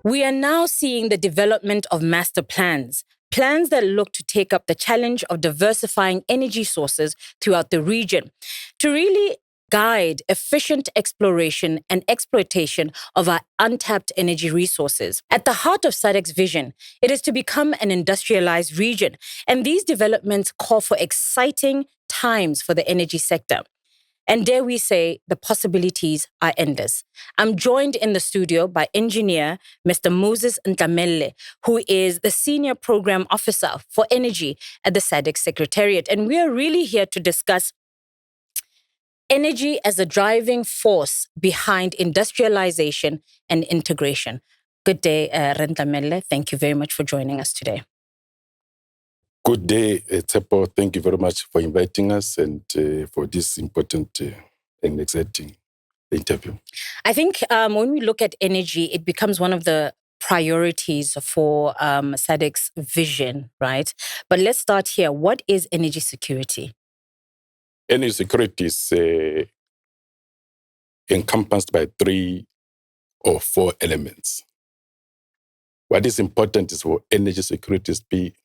We are now seeing the development of master plans that look to take up the challenge of diversifying energy sources throughout the region, to really guide efficient exploration and exploitation of our untapped energy resources. At the heart of SADC's vision, it is to become an industrialized region, and these developments call for exciting times for the energy sector. And dare we say, the possibilities are endless. I'm joined in the studio by engineer Mr. Moses Ntlamelle, who is the Senior Program Officer for Energy at the SADC Secretariat. And we are really here to discuss energy as a driving force behind industrialization and integration. Good day, Ntlamelle. Thank you very much for joining us today. Good day, Tsepo. Thank you very much for inviting us and for this important and exciting interview. I think when we look at energy, it becomes one of the priorities for SADC's vision, right? But let's start here. What is energy security? Energy security is encompassed by 3 or 4 elements. What is important is for energy security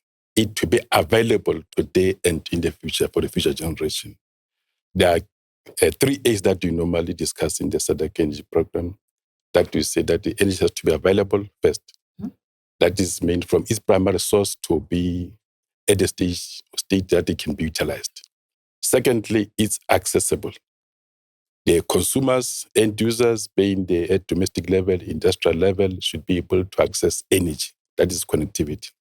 to be available today and in the future for the future generation. There are 3 A's that we normally discuss in the SADC energy program, that we say that the energy has to be available first. Mm-hmm. That is meant from its primary source to be at a state that it can be utilized. Secondly, it's accessible. The consumers, end users, being at domestic level, industrial level, should be able to access energy. That is connectivity.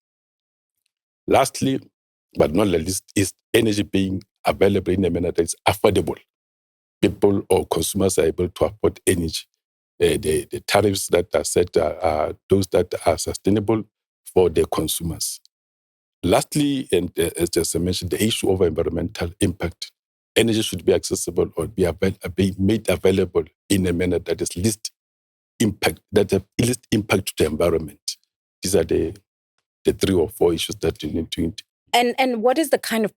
Lastly, but not least, is energy being available in a manner that is affordable. People or consumers are able to afford energy. The tariffs that are set are those that are sustainable for the consumers. Lastly, and as just I mentioned, the issue of environmental impact. Energy should be accessible or be made available in a manner that is least impact to the environment. These are the 3 or 4 issues that you need to. And what is the kind of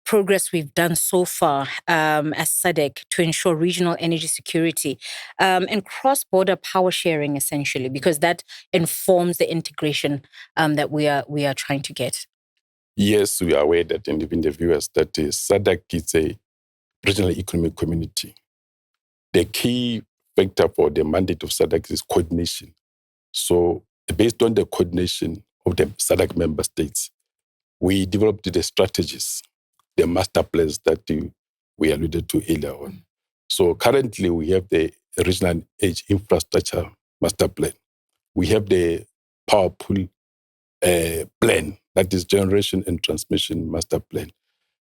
progress we've done so far as SADC to ensure regional energy security and cross-border power sharing, essentially, because that informs the integration that we are trying to get? Yes, we are aware that, and even the viewers, that SADC is a regional economic community. The key factor for the mandate of SADC is coordination. So based on the coordination of the SADC member states, we developed the strategies, the master plans that we alluded to earlier on. So currently we have the regional edge infrastructure master plan. We have the power pool plan, that is generation and transmission master plan.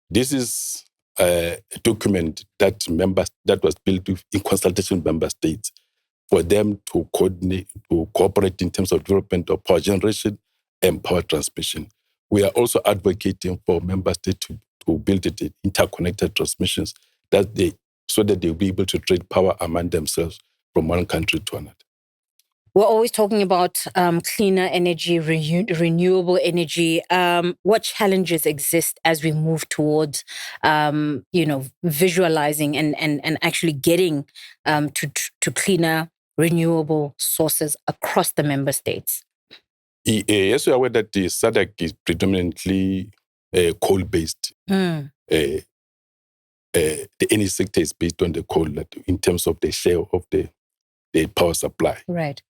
This is a document that was built in consultation with member states for them to cooperate in terms of development of power generation and power transmission. We are also advocating for member states to build interconnected transmissions so that they'll be able to trade power among themselves from one country to another. We're always talking about cleaner energy, renewable energy. What challenges exist as we move towards, visualizing and actually getting to cleaner, renewable sources across the member states? Yes, we are aware that the SADC is predominantly coal-based. The energy sector is based on the coal in terms of the share of the power supply. Right.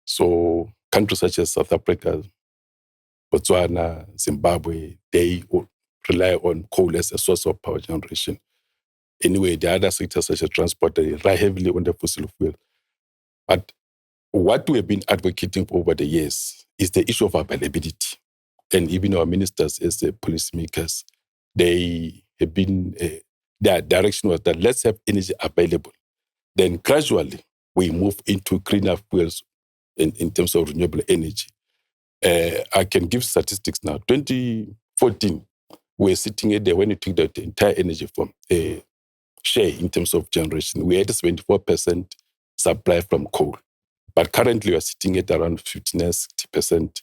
So countries such as South Africa, Botswana, Zimbabwe, they rely on coal as a source of power generation. Anyway, the other sectors such as transport, they rely heavily on the fossil fuel. But what we have been advocating for over the years is the issue of availability. And even our ministers as policymakers, they have been, their direction was that let's have energy available. Then gradually, we move into cleaner fuels in terms of renewable energy. I can give statistics now. 2014, we're sitting at there when you took the entire energy from share in terms of generation. We had 74% supply from coal. But currently, we are sitting at around 59-60%.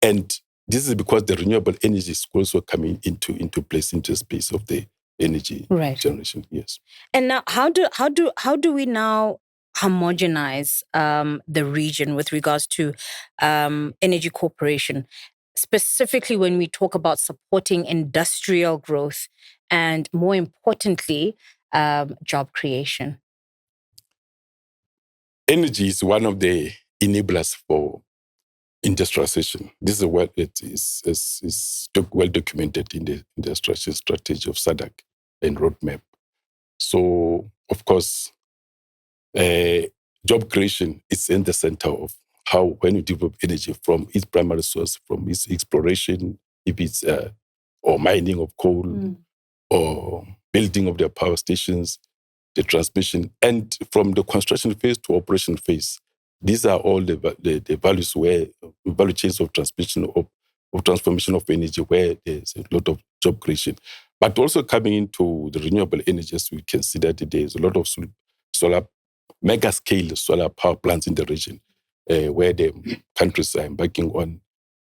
And this is because the renewable energy is also coming into place, into the space of the energy generation. Yes. And now, how do we now homogenize the region with regards to energy cooperation, specifically when we talk about supporting industrial growth and, more importantly, job creation? Energy is one of the enablers for industrialization. This is what it is well documented in the industrialization strategy of SADC and roadmap. So, of course, job creation is in the center of how, when you develop energy from its primary source, from its exploration, if it's or mining of coal or building of the power stations, the transmission, and from the construction phase to operation phase. These are all the values where value chains of transmission of transformation of energy, where there's a lot of job creation. But also coming into the renewable energies, we can see that there's a lot of solar, mega scale solar power plants in the region, where the countries are embarking on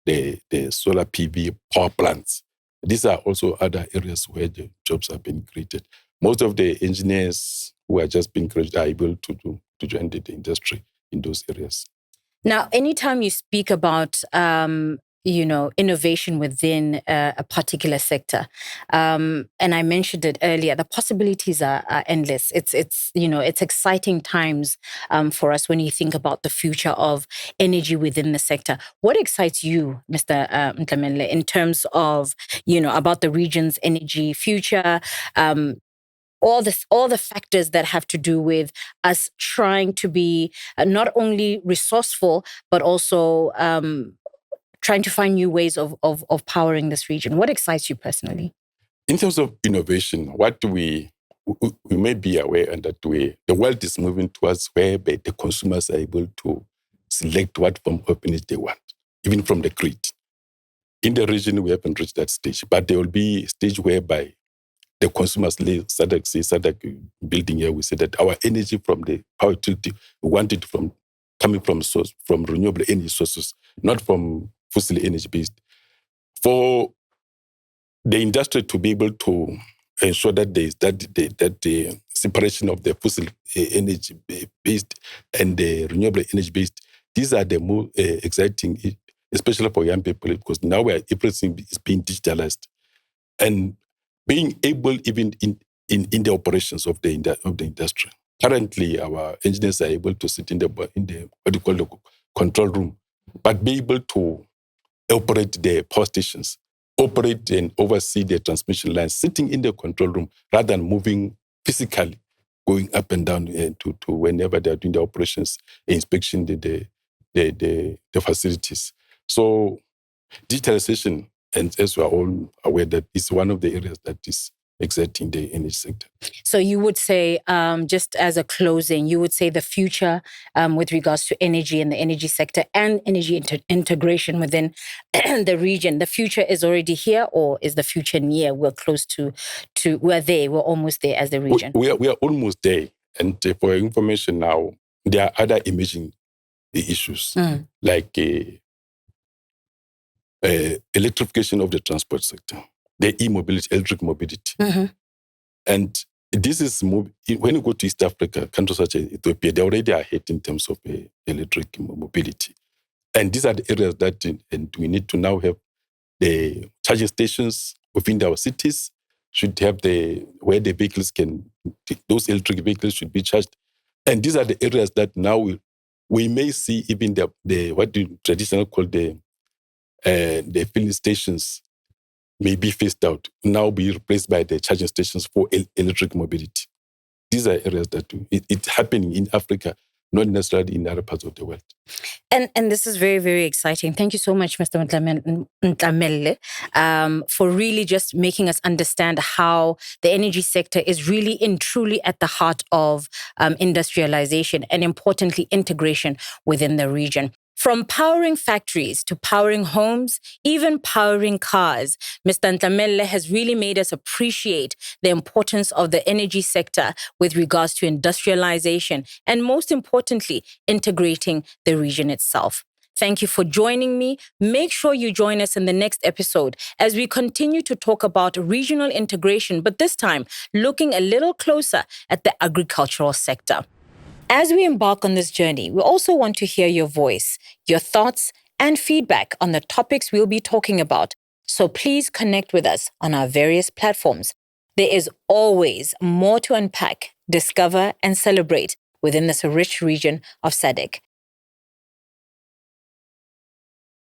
the solar PV power plants. These are also other areas where the jobs are being created. Most of the engineers who are just being created are able to join the industry in those areas. Now, anytime you speak about innovation within a particular sector, and I mentioned it earlier, the possibilities are endless. It's exciting times for us when you think about the future of energy within the sector. What excites you, Mr. Ntlamelle, in terms of about the region's energy future? All the factors that have to do with us trying to be not only resourceful, but also trying to find new ways of powering this region. What excites you personally? In terms of innovation, what we may be aware and that the world is moving towards where the consumers are able to select what form of energy they want, even from the grid. In the region, we haven't reached that stage, but there will be a stage whereby the consumers, SADC building here, we say that our energy from the power utility, we want it coming from renewable energy sources, not from fossil energy based. For the industry to be able to ensure that there is that the separation of the fossil energy based and the renewable energy based, these are the more exciting, especially for young people, because now everything is being digitalized. And being able even in the operations of the industry. Currently, our engineers are able to sit in the what you call the control room, but be able to operate the power stations, operate and oversee the transmission lines, sitting in the control room rather than moving physically, going up and down to whenever they are doing the operations, inspection the facilities. So digitalization, and as we are all aware, that is one of the areas that is exciting the energy sector. So you would say, just as a closing, you would say the future with regards to energy and the energy sector and energy integration within the region, the future is already here, or is the future near? We're close to we're almost there as the region. We are almost there. And for your information now, there are other emerging issues like electrification of the transport sector, the e-mobility, electric mobility. And this is, when you go to East Africa, countries such as Ethiopia, they already are ahead in terms of electric mobility. And these are the areas that and we need to now have the charging stations within our cities, should have where the vehicles those electric vehicles should be charged. And these are the areas that now we may see even the what you traditionally call the filling stations may be phased out, now be replaced by the charging stations for electric mobility. These are areas that it's happening in Africa, not necessarily in other parts of the world. And this is very, very exciting. Thank you so much, Mr. Ntlamelle, for really just making us understand how the energy sector is really and truly at the heart of industrialization and, importantly, integration within the region. From powering factories to powering homes, even powering cars, Mr. Ntlamelle has really made us appreciate the importance of the energy sector with regards to industrialization and, most importantly, integrating the region itself. Thank you for joining me. Make sure you join us in the next episode as we continue to talk about regional integration, but this time looking a little closer at the agricultural sector. As we embark on this journey, we also want to hear your voice, your thoughts, and feedback on the topics we'll be talking about. So please connect with us on our various platforms. There is always more to unpack, discover, and celebrate within this rich region of SADC.